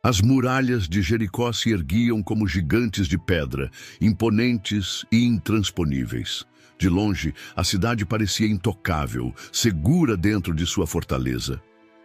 As muralhas de Jericó se erguiam como gigantes de pedra, imponentes e intransponíveis. De longe, a cidade parecia intocável, segura dentro de sua fortaleza.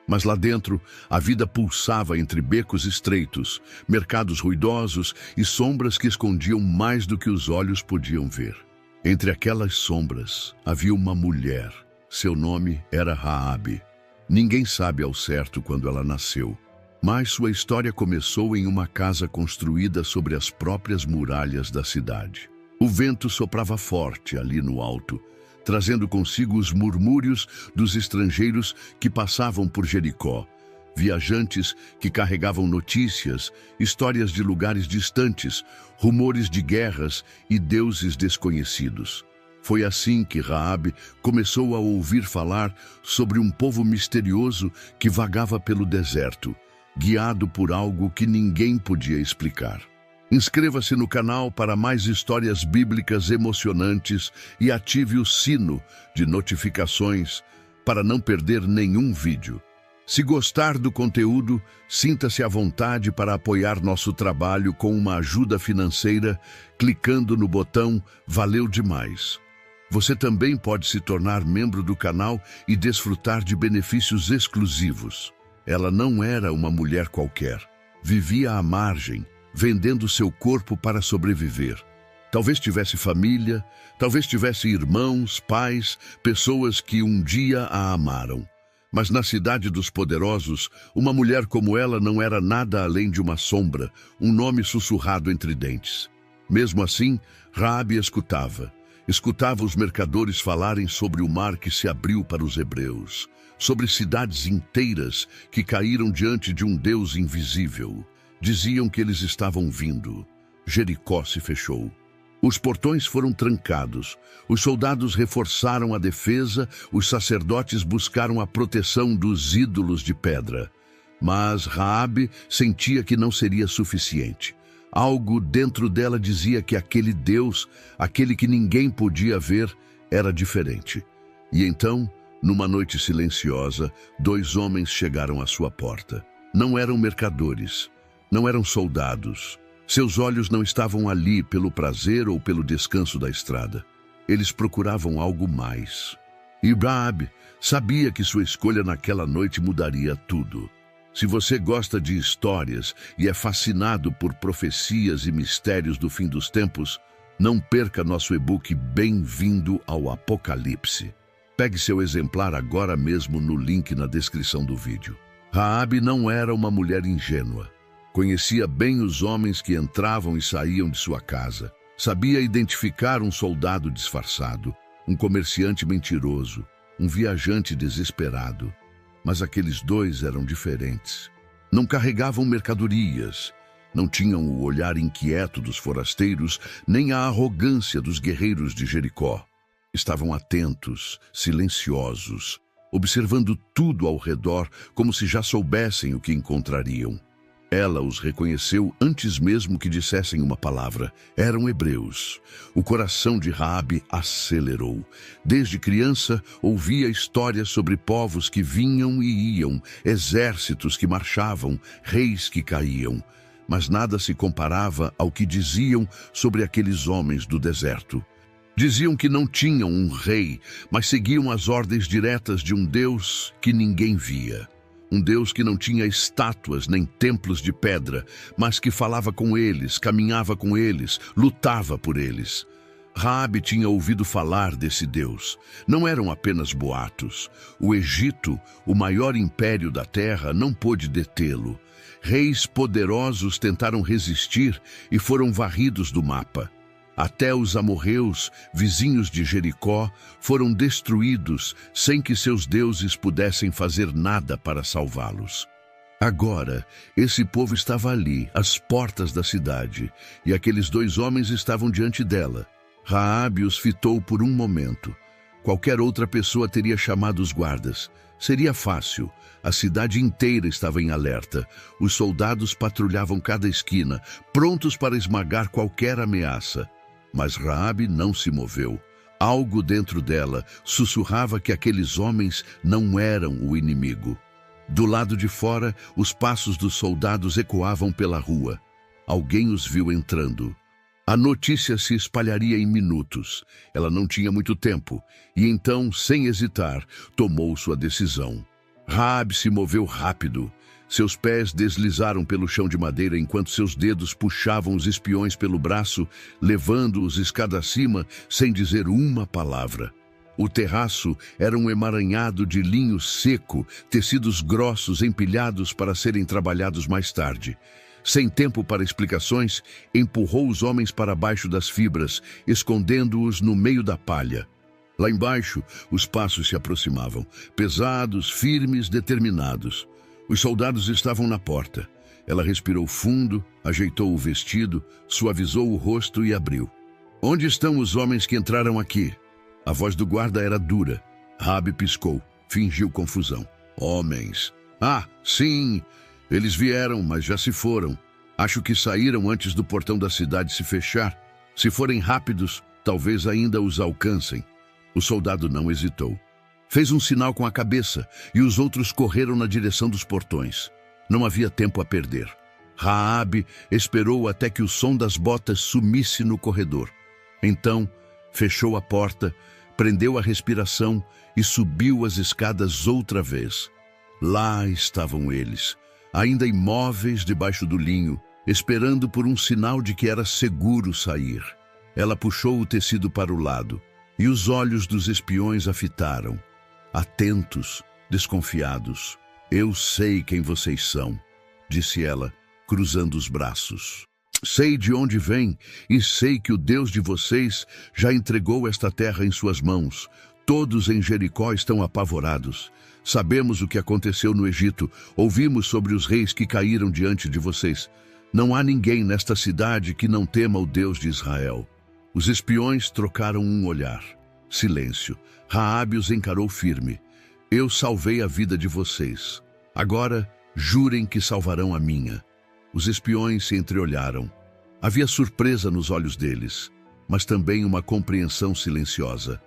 Mas lá dentro, a vida pulsava entre becos estreitos, mercados ruidosos e sombras que escondiam mais do que os olhos podiam ver. Entre aquelas sombras, havia uma mulher. Seu nome era Raabe. Ninguém sabe ao certo quando ela nasceu, mas sua história começou em uma casa construída sobre as próprias muralhas da cidade. O vento soprava forte ali no alto, trazendo consigo os murmúrios dos estrangeiros que passavam por Jericó, viajantes que carregavam notícias, histórias de lugares distantes, rumores de guerras e deuses desconhecidos. Foi assim que Raabe começou a ouvir falar sobre um povo misterioso que vagava pelo deserto, guiado por algo que ninguém podia explicar. Inscreva-se no canal para mais histórias bíblicas emocionantes e ative o sino de notificações para não perder nenhum vídeo. Se gostar do conteúdo, sinta-se à vontade para apoiar nosso trabalho com uma ajuda financeira, clicando no botão Valeu Demais. Você também pode se tornar membro do canal e desfrutar de benefícios exclusivos. Ela não era uma mulher qualquer. Vivia à margem, vendendo seu corpo para sobreviver. Talvez tivesse família, talvez tivesse irmãos, pais, pessoas que um dia a amaram. Mas na cidade dos poderosos, uma mulher como ela não era nada além de uma sombra, um nome sussurrado entre dentes. Mesmo assim, Raabe escutava os mercadores falarem sobre o mar que se abriu para os hebreus, sobre cidades inteiras que caíram diante de um Deus invisível. Diziam que eles estavam vindo. Jericó se fechou. Os portões foram trancados, os soldados reforçaram a defesa, os sacerdotes buscaram a proteção dos ídolos de pedra. Mas Raabe sentia que não seria suficiente. Algo dentro dela dizia que aquele Deus, aquele que ninguém podia ver, era diferente. E então, numa noite silenciosa, 2 homens chegaram à sua porta. Não eram mercadores, não eram soldados. Seus olhos não estavam ali pelo prazer ou pelo descanso da estrada. Eles procuravam algo mais. E Raabe sabia que sua escolha naquela noite mudaria tudo. Se você gosta de histórias e é fascinado por profecias e mistérios do fim dos tempos, não perca nosso e-book Bem-vindo ao Apocalipse. Pegue seu exemplar agora mesmo no link na descrição do vídeo. Raabe não era uma mulher ingênua. Conhecia bem os homens que entravam e saíam de sua casa. Sabia identificar um soldado disfarçado, um comerciante mentiroso, um viajante desesperado. Mas aqueles 2 eram diferentes. Não carregavam mercadorias, não tinham o olhar inquieto dos forasteiros, nem a arrogância dos guerreiros de Jericó. Estavam atentos, silenciosos, observando tudo ao redor como se já soubessem o que encontrariam. Ela os reconheceu antes mesmo que dissessem uma palavra. Eram hebreus. O coração de Raabe acelerou. Desde criança, ouvia histórias sobre povos que vinham e iam, exércitos que marchavam, reis que caíam. Mas nada se comparava ao que diziam sobre aqueles homens do deserto. Diziam que não tinham um rei, mas seguiam as ordens diretas de um Deus que ninguém via. Um Deus que não tinha estátuas nem templos de pedra, mas que falava com eles, caminhava com eles, lutava por eles. Raabe tinha ouvido falar desse Deus. Não eram apenas boatos. O Egito, o maior império da terra, não pôde detê-lo. Reis poderosos tentaram resistir e foram varridos do mapa. Até os amorreus, vizinhos de Jericó, foram destruídos sem que seus deuses pudessem fazer nada para salvá-los. Agora, esse povo estava ali, às portas da cidade, e aqueles 2 homens estavam diante dela. Raabe os fitou por um momento. Qualquer outra pessoa teria chamado os guardas. Seria fácil. A cidade inteira estava em alerta. Os soldados patrulhavam cada esquina, prontos para esmagar qualquer ameaça. Mas Raabe não se moveu. Algo dentro dela sussurrava que aqueles homens não eram o inimigo. Do lado de fora, os passos dos soldados ecoavam pela rua. Alguém os viu entrando. A notícia se espalharia em minutos. Ela não tinha muito tempo, e então, sem hesitar, tomou sua decisão. Raabe se moveu rápido. Seus pés deslizaram pelo chão de madeira enquanto seus dedos puxavam os espiões pelo braço, levando-os escada acima sem dizer uma palavra. O terraço era um emaranhado de linho seco, tecidos grossos empilhados para serem trabalhados mais tarde. Sem tempo para explicações, empurrou os homens para baixo das fibras, escondendo-os no meio da palha. Lá embaixo, os passos se aproximavam, pesados, firmes, determinados. Os soldados estavam na porta. Ela respirou fundo, ajeitou o vestido, suavizou o rosto e abriu. "Onde estão os homens que entraram aqui?" A voz do guarda era dura. Raabe piscou, fingiu confusão. "Homens. Ah, sim. Eles vieram, mas já se foram. Acho que saíram antes do portão da cidade se fechar. Se forem rápidos, talvez ainda os alcancem." O soldado não hesitou. Fez um sinal com a cabeça e os outros correram na direção dos portões. Não havia tempo a perder. Raabe esperou até que o som das botas sumisse no corredor. Então, fechou a porta, prendeu a respiração e subiu as escadas outra vez. Lá estavam eles, ainda imóveis debaixo do linho, esperando por um sinal de que era seguro sair. Ela puxou o tecido para o lado e os olhos dos espiões a fitaram. Atentos, desconfiados. "Eu sei quem vocês são", disse ela, cruzando os braços. "Sei de onde vem e sei que o Deus de vocês já entregou esta terra em suas mãos. Todos em Jericó estão apavorados. Sabemos o que aconteceu no Egito, ouvimos sobre os reis que caíram diante de vocês. Não há ninguém nesta cidade que não tema o Deus de Israel." Os espiões trocaram um olhar. Silêncio. Raabe os encarou firme. "Eu salvei a vida de vocês. Agora, jurem que salvarão a minha." Os espiões se entreolharam. Havia surpresa nos olhos deles, mas também uma compreensão silenciosa.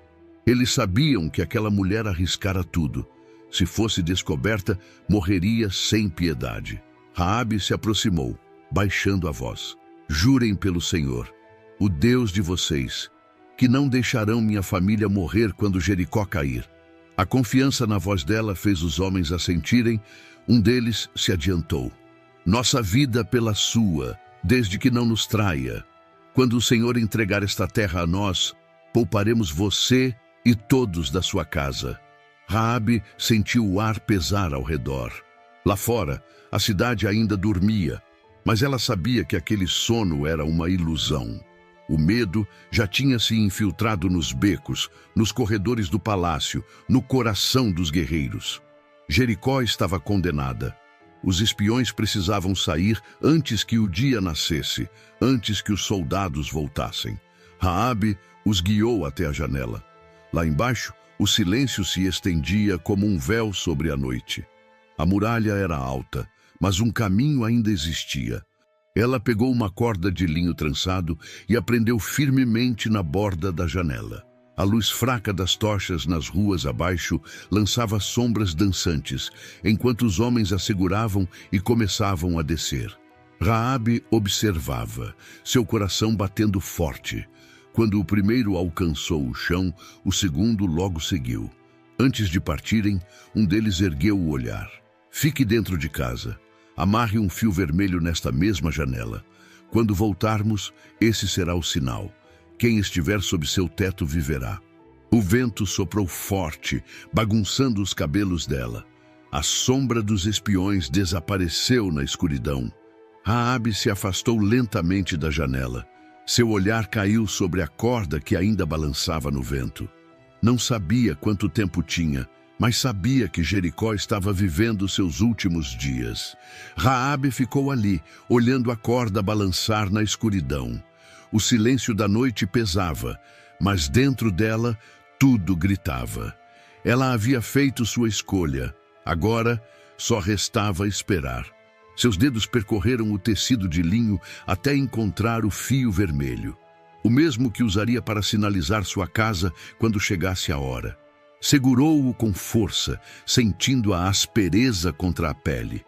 Eles sabiam que aquela mulher arriscara tudo. Se fosse descoberta, morreria sem piedade. Raabe se aproximou, baixando a voz. "Jurem pelo Senhor, o Deus de vocês, que não deixarão minha família morrer quando Jericó cair." A confiança na voz dela fez os homens assentirem. Um deles se adiantou. "Nossa vida pela sua, desde que não nos traia. Quando o Senhor entregar esta terra a nós, pouparemos você e todos da sua casa." Raabe sentiu o ar pesar ao redor. Lá fora, a cidade ainda dormia, mas ela sabia que aquele sono era uma ilusão. O medo já tinha se infiltrado nos becos, nos corredores do palácio, no coração dos guerreiros. Jericó estava condenada. Os espiões precisavam sair antes que o dia nascesse, antes que os soldados voltassem. Raabe os guiou até a janela. Lá embaixo, o silêncio se estendia como um véu sobre a noite. A muralha era alta, mas um caminho ainda existia. Ela pegou uma corda de linho trançado e a prendeu firmemente na borda da janela. A luz fraca das tochas nas ruas abaixo lançava sombras dançantes, enquanto os homens a seguravam e começavam a descer. Raabe observava, seu coração batendo forte. Quando o primeiro alcançou o chão, o segundo logo seguiu. Antes de partirem, um deles ergueu o olhar. "Fique dentro de casa. Amarre um fio vermelho nesta mesma janela. Quando voltarmos, esse será o sinal. Quem estiver sob seu teto viverá." O vento soprou forte, bagunçando os cabelos dela. A sombra dos espiões desapareceu na escuridão. Raabe se afastou lentamente da janela. Seu olhar caiu sobre a corda que ainda balançava no vento. Não sabia quanto tempo tinha, mas sabia que Jericó estava vivendo seus últimos dias. Raabe ficou ali, olhando a corda balançar na escuridão. O silêncio da noite pesava, mas dentro dela tudo gritava. Ela havia feito sua escolha. Agora só restava esperar. Seus dedos percorreram o tecido de linho até encontrar o fio vermelho, o mesmo que usaria para sinalizar sua casa quando chegasse a hora. Segurou-o com força, sentindo a aspereza contra a pele.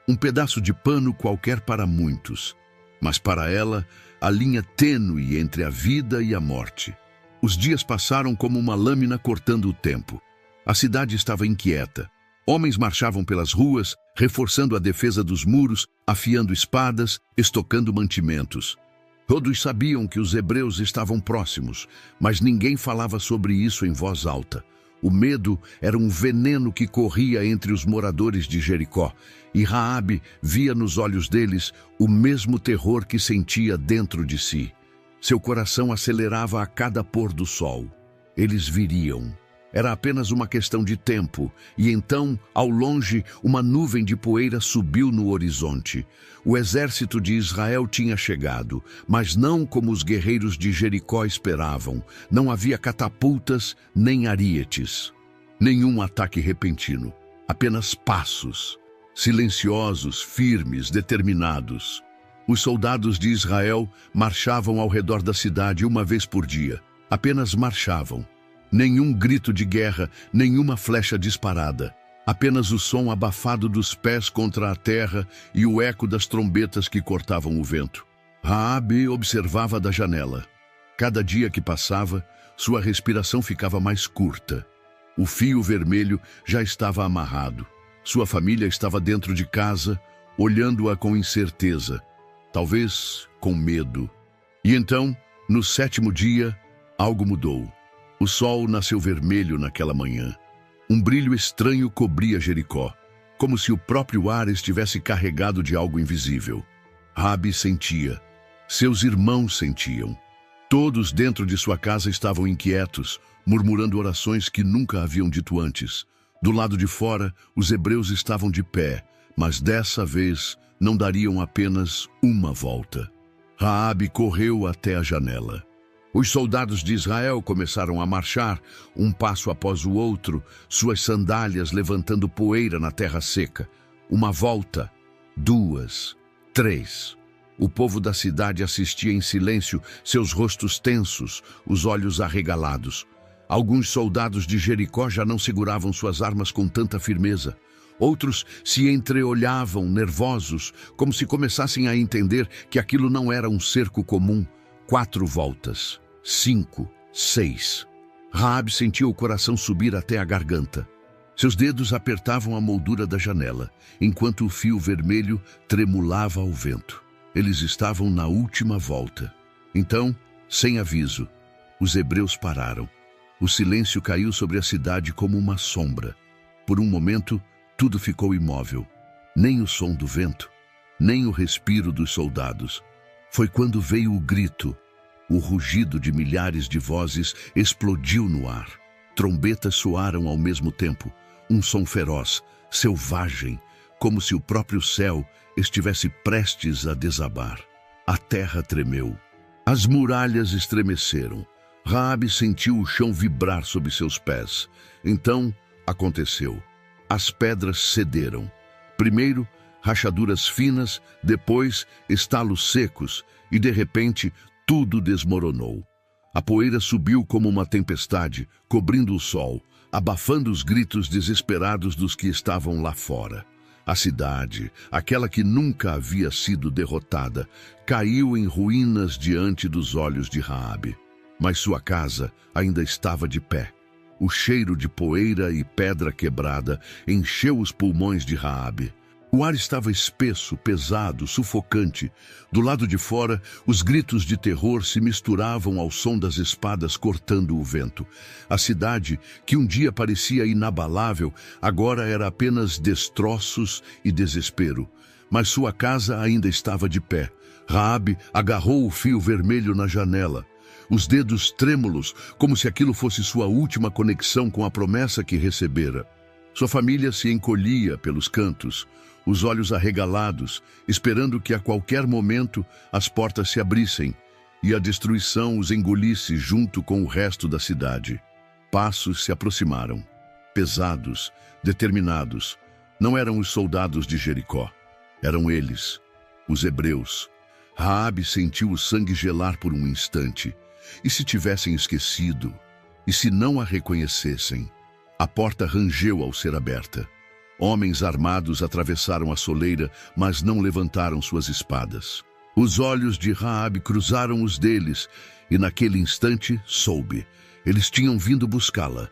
Um pedaço de pano qualquer para muitos, mas para ela, a linha tênue entre a vida e a morte. Os dias passaram como uma lâmina cortando o tempo. A cidade estava inquieta. Homens marchavam pelas ruas, reforçando a defesa dos muros, afiando espadas, estocando mantimentos. Todos sabiam que os hebreus estavam próximos, mas ninguém falava sobre isso em voz alta. O medo era um veneno que corria entre os moradores de Jericó, e Raabe via nos olhos deles o mesmo terror que sentia dentro de si. Seu coração acelerava a cada pôr do sol. Eles viriam. Era apenas uma questão de tempo, e então, ao longe, uma nuvem de poeira subiu no horizonte. O exército de Israel tinha chegado, mas não como os guerreiros de Jericó esperavam. Não havia catapultas nem arietes. Nenhum ataque repentino, apenas passos, silenciosos, firmes, determinados. Os soldados de Israel marchavam ao redor da cidade uma vez por dia. Apenas marchavam. Nenhum grito de guerra, nenhuma flecha disparada. Apenas o som abafado dos pés contra a terra e o eco das trombetas que cortavam o vento. Raabe observava da janela. Cada dia que passava, sua respiração ficava mais curta. O fio vermelho já estava amarrado. Sua família estava dentro de casa, olhando-a com incerteza, talvez com medo. E então, no 7º dia, algo mudou. O sol nasceu vermelho naquela manhã. Um brilho estranho cobria Jericó, como se o próprio ar estivesse carregado de algo invisível. Raabe sentia. Seus irmãos sentiam. Todos dentro de sua casa estavam inquietos, murmurando orações que nunca haviam dito antes. Do lado de fora, os hebreus estavam de pé, mas dessa vez não dariam apenas uma volta. Raabe correu até a janela. Os soldados de Israel começaram a marchar, um passo após o outro, suas sandálias levantando poeira na terra seca. Uma volta, 2, 3. O povo da cidade assistia em silêncio, seus rostos tensos, os olhos arregalados. Alguns soldados de Jericó já não seguravam suas armas com tanta firmeza. Outros se entreolhavam, nervosos, como se começassem a entender que aquilo não era um cerco comum. 4 voltas. 5, 6. Raabe sentiu o coração subir até a garganta. Seus dedos apertavam a moldura da janela, enquanto o fio vermelho tremulava ao vento. Eles estavam na última volta. Então, sem aviso, os hebreus pararam. O silêncio caiu sobre a cidade como uma sombra. Por um momento, tudo ficou imóvel. Nem o som do vento, nem o respiro dos soldados. Foi quando veio o grito. O rugido de milhares de vozes explodiu no ar. Trombetas soaram ao mesmo tempo. Um som feroz, selvagem, como se o próprio céu estivesse prestes a desabar. A terra tremeu. As muralhas estremeceram. Raabe sentiu o chão vibrar sob seus pés. Então, aconteceu. As pedras cederam. Primeiro, rachaduras finas, depois, estalos secos, e de repente, tudo desmoronou. A poeira subiu como uma tempestade, cobrindo o sol, abafando os gritos desesperados dos que estavam lá fora. A cidade, aquela que nunca havia sido derrotada, caiu em ruínas diante dos olhos de Raabe. Mas sua casa ainda estava de pé. O cheiro de poeira e pedra quebrada encheu os pulmões de Raabe. O ar estava espesso, pesado, sufocante. Do lado de fora, os gritos de terror se misturavam ao som das espadas cortando o vento. A cidade, que um dia parecia inabalável, agora era apenas destroços e desespero. Mas sua casa ainda estava de pé. Raabe agarrou o fio vermelho na janela. Os dedos trêmulos, como se aquilo fosse sua última conexão com a promessa que recebera. Sua família se encolhia pelos cantos, os olhos arregalados, esperando que a qualquer momento as portas se abrissem e a destruição os engolisse junto com o resto da cidade. Passos se aproximaram, pesados, determinados. Não eram os soldados de Jericó, eram eles, os hebreus. Raabe sentiu o sangue gelar por um instante. E se tivessem esquecido? E se não a reconhecessem? A porta rangeu ao ser aberta. Homens armados atravessaram a soleira, mas não levantaram suas espadas. Os olhos de Raabe cruzaram os deles, e naquele instante soube. Eles tinham vindo buscá-la.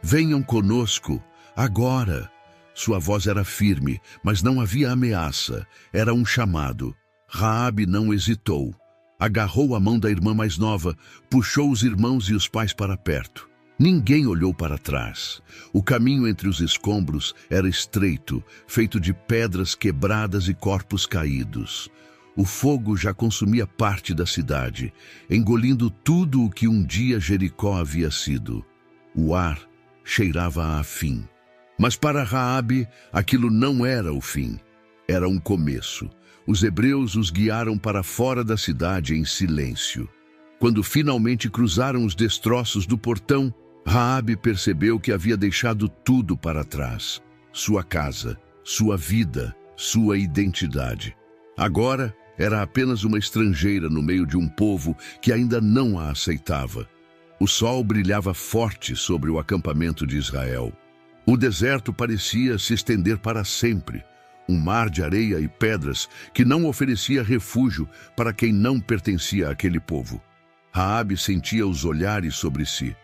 Venham conosco, agora. Sua voz era firme, mas não havia ameaça. Era um chamado. Raabe não hesitou. Agarrou a mão da irmã mais nova, puxou os irmãos e os pais para perto. Ninguém olhou para trás. O caminho entre os escombros era estreito, feito de pedras quebradas e corpos caídos. O fogo já consumia parte da cidade, engolindo tudo o que um dia Jericó havia sido. O ar cheirava a fim. Mas para Raabe, aquilo não era o fim. Era um começo. Os hebreus os guiaram para fora da cidade em silêncio. Quando finalmente cruzaram os destroços do portão, Raabe percebeu que havia deixado tudo para trás. Sua casa, sua vida, sua identidade. Agora era apenas uma estrangeira no meio de um povo que ainda não a aceitava. O sol brilhava forte sobre o acampamento de Israel. O deserto parecia se estender para sempre. Um mar de areia e pedras que não oferecia refúgio para quem não pertencia àquele povo. Raabe sentia os olhares sobre si.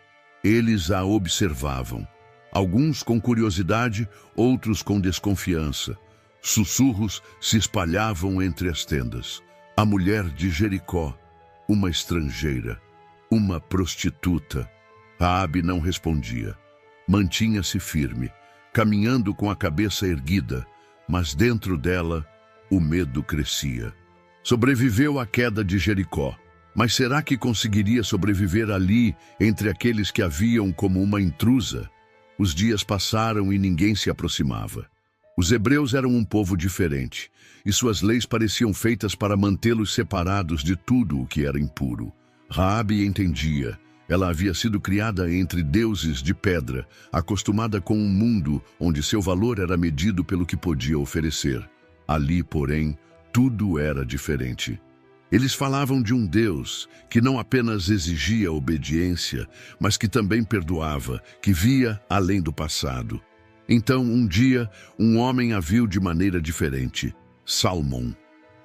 Eles a observavam, alguns com curiosidade, outros com desconfiança. Sussurros se espalhavam entre as tendas. A mulher de Jericó, uma estrangeira, uma prostituta. Raabe não respondia. Mantinha-se firme, caminhando com a cabeça erguida, mas dentro dela o medo crescia. Sobreviveu à queda de Jericó. Mas será que conseguiria sobreviver ali, entre aqueles que a viam como uma intrusa? Os dias passaram e ninguém se aproximava. Os hebreus eram um povo diferente, e suas leis pareciam feitas para mantê-los separados de tudo o que era impuro. Raabe entendia. Ela havia sido criada entre deuses de pedra, acostumada com um mundo onde seu valor era medido pelo que podia oferecer. Ali, porém, tudo era diferente. Eles falavam de um Deus que não apenas exigia obediência, mas que também perdoava, que via além do passado. Então, um dia, um homem a viu de maneira diferente, Salmão.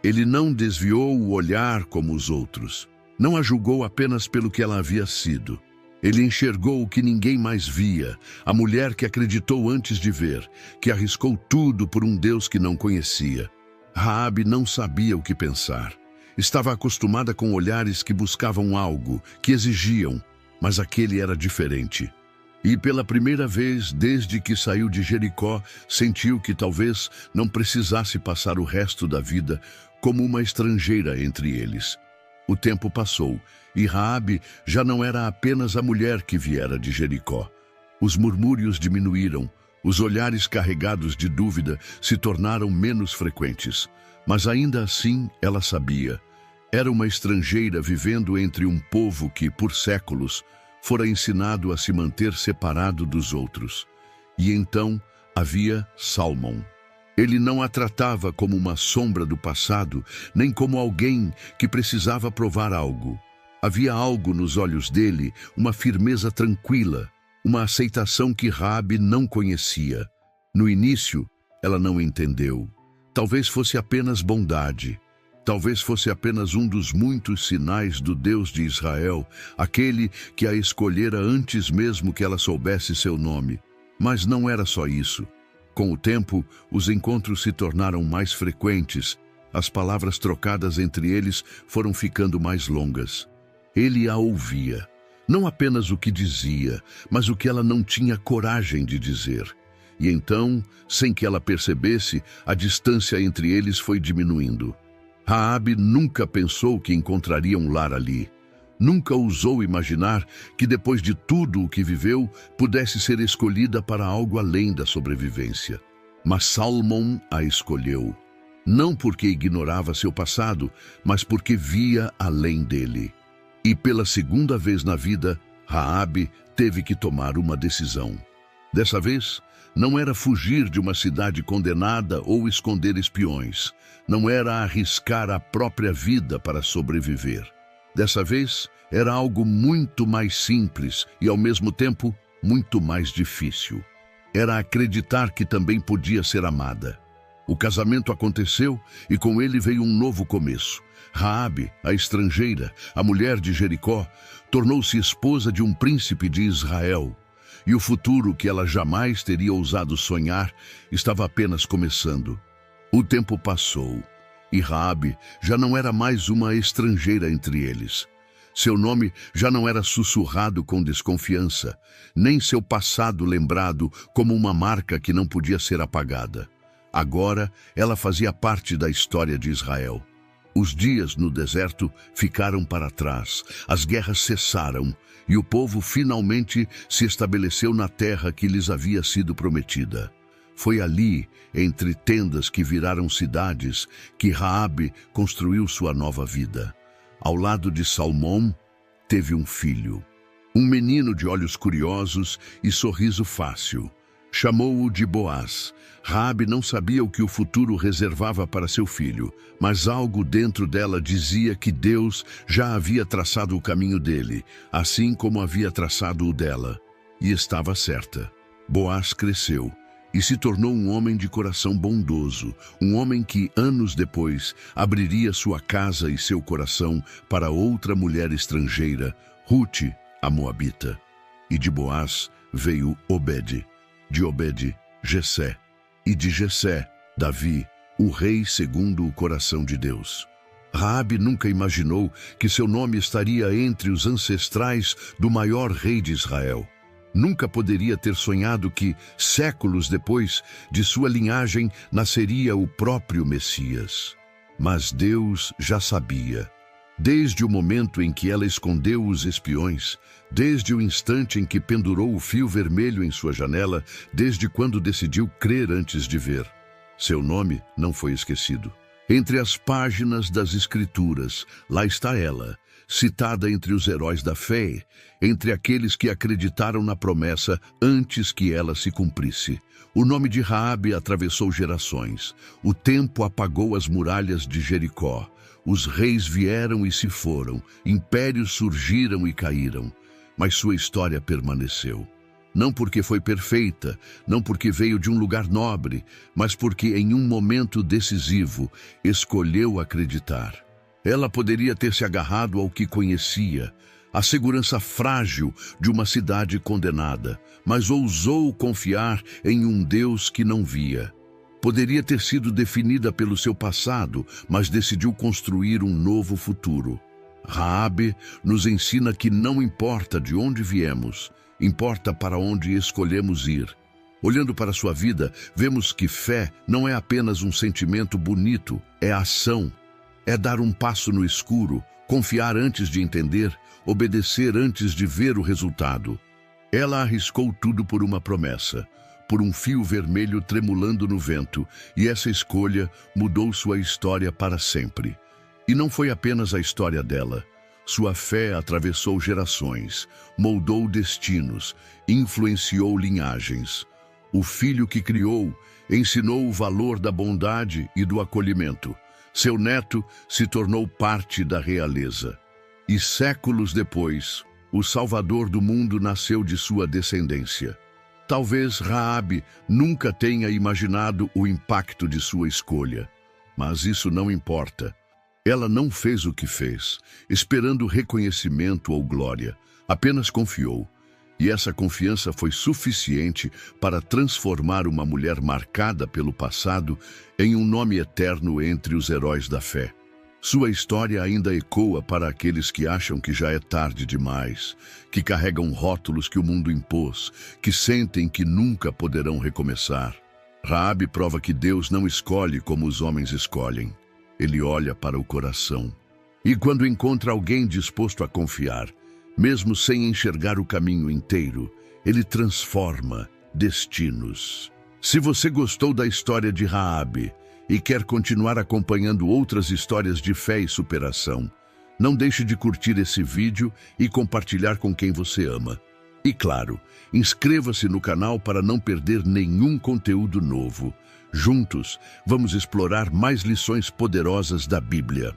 Ele não desviou o olhar como os outros. Não a julgou apenas pelo que ela havia sido. Ele enxergou o que ninguém mais via, a mulher que acreditou antes de ver, que arriscou tudo por um Deus que não conhecia. Raabe não sabia o que pensar. Estava acostumada com olhares que buscavam algo, que exigiam, mas aquele era diferente. E pela primeira vez, desde que saiu de Jericó, sentiu que talvez não precisasse passar o resto da vida como uma estrangeira entre eles. O tempo passou, e Raabe já não era apenas a mulher que viera de Jericó. Os murmúrios diminuíram, os olhares carregados de dúvida se tornaram menos frequentes. Mas ainda assim ela sabia. Era uma estrangeira vivendo entre um povo que, por séculos, fora ensinado a se manter separado dos outros. E então havia Salmão. Ele não a tratava como uma sombra do passado, nem como alguém que precisava provar algo. Havia algo nos olhos dele, uma firmeza tranquila, uma aceitação que Raabe não conhecia. No início, ela não entendeu. Talvez fosse apenas bondade. Talvez fosse apenas um dos muitos sinais do Deus de Israel, aquele que a escolhera antes mesmo que ela soubesse seu nome. Mas não era só isso. Com o tempo, os encontros se tornaram mais frequentes. As palavras trocadas entre eles foram ficando mais longas. Ele a ouvia. Não apenas o que dizia, mas o que ela não tinha coragem de dizer. E então, sem que ela percebesse, a distância entre eles foi diminuindo. Raabe nunca pensou que encontraria um lar ali. Nunca ousou imaginar que depois de tudo o que viveu, pudesse ser escolhida para algo além da sobrevivência. Mas Salmão a escolheu. Não porque ignorava seu passado, mas porque via além dele. E pela segunda vez na vida, Raabe teve que tomar uma decisão. Dessa vez, não era fugir de uma cidade condenada ou esconder espiões. Não era arriscar a própria vida para sobreviver. Dessa vez, era algo muito mais simples e, ao mesmo tempo, muito mais difícil. Era acreditar que também podia ser amada. O casamento aconteceu e com ele veio um novo começo. Raabe, a estrangeira, a mulher de Jericó, tornou-se esposa de um príncipe de Israel. E o futuro que ela jamais teria ousado sonhar estava apenas começando. O tempo passou e Raabe já não era mais uma estrangeira entre eles. Seu nome já não era sussurrado com desconfiança, nem seu passado lembrado como uma marca que não podia ser apagada. Agora ela fazia parte da história de Israel. Os dias no deserto ficaram para trás, as guerras cessaram e o povo finalmente se estabeleceu na terra que lhes havia sido prometida. Foi ali, entre tendas que viraram cidades, que Raabe construiu sua nova vida. Ao lado de Salmão, teve um filho. Um menino de olhos curiosos e sorriso fácil. Chamou-o de Boaz. Raabe não sabia o que o futuro reservava para seu filho, mas algo dentro dela dizia que Deus já havia traçado o caminho dele, assim como havia traçado o dela. E estava certa. Boaz cresceu e se tornou um homem de coração bondoso, um homem que, anos depois, abriria sua casa e seu coração para outra mulher estrangeira, Rute, a Moabita. E de Boaz veio Obed, de Obed, Jessé, e de Jessé, Davi, o rei segundo o coração de Deus. Raabe nunca imaginou que seu nome estaria entre os ancestrais do maior rei de Israel. Nunca poderia ter sonhado que, séculos depois, de sua linhagem nasceria o próprio Messias. Mas Deus já sabia. Desde o momento em que ela escondeu os espiões, desde o instante em que pendurou o fio vermelho em sua janela, desde quando decidiu crer antes de ver. Seu nome não foi esquecido. Entre as páginas das Escrituras, lá está ela, citada entre os heróis da fé, entre aqueles que acreditaram na promessa antes que ela se cumprisse. O nome de Raabe atravessou gerações. O tempo apagou as muralhas de Jericó. Os reis vieram e se foram, impérios surgiram e caíram, mas sua história permaneceu. Não porque foi perfeita, não porque veio de um lugar nobre, mas porque em um momento decisivo escolheu acreditar. Ela poderia ter se agarrado ao que conhecia, a segurança frágil de uma cidade condenada, mas ousou confiar em um Deus que não via. Poderia ter sido definida pelo seu passado, mas decidiu construir um novo futuro. Raabe nos ensina que não importa de onde viemos, importa para onde escolhemos ir. Olhando para sua vida, vemos que fé não é apenas um sentimento bonito, é ação. É dar um passo no escuro, confiar antes de entender, obedecer antes de ver o resultado. Ela arriscou tudo por uma promessa, por um fio vermelho tremulando no vento, e essa escolha mudou sua história para sempre. E não foi apenas a história dela. Sua fé atravessou gerações, moldou destinos, influenciou linhagens. O filho que criou ensinou o valor da bondade e do acolhimento. Seu neto se tornou parte da realeza. E séculos depois, o Salvador do mundo nasceu de sua descendência. Talvez Raabe nunca tenha imaginado o impacto de sua escolha, mas isso não importa. Ela não fez o que fez, esperando reconhecimento ou glória, apenas confiou. E essa confiança foi suficiente para transformar uma mulher marcada pelo passado em um nome eterno entre os heróis da fé. Sua história ainda ecoa para aqueles que acham que já é tarde demais, que carregam rótulos que o mundo impôs, que sentem que nunca poderão recomeçar. Raabe prova que Deus não escolhe como os homens escolhem. Ele olha para o coração. E quando encontra alguém disposto a confiar, mesmo sem enxergar o caminho inteiro, ele transforma destinos. Se você gostou da história de Raabe e quer continuar acompanhando outras histórias de fé e superação, não deixe de curtir esse vídeo e compartilhar com quem você ama. E claro, inscreva-se no canal para não perder nenhum conteúdo novo. Juntos, vamos explorar mais lições poderosas da Bíblia.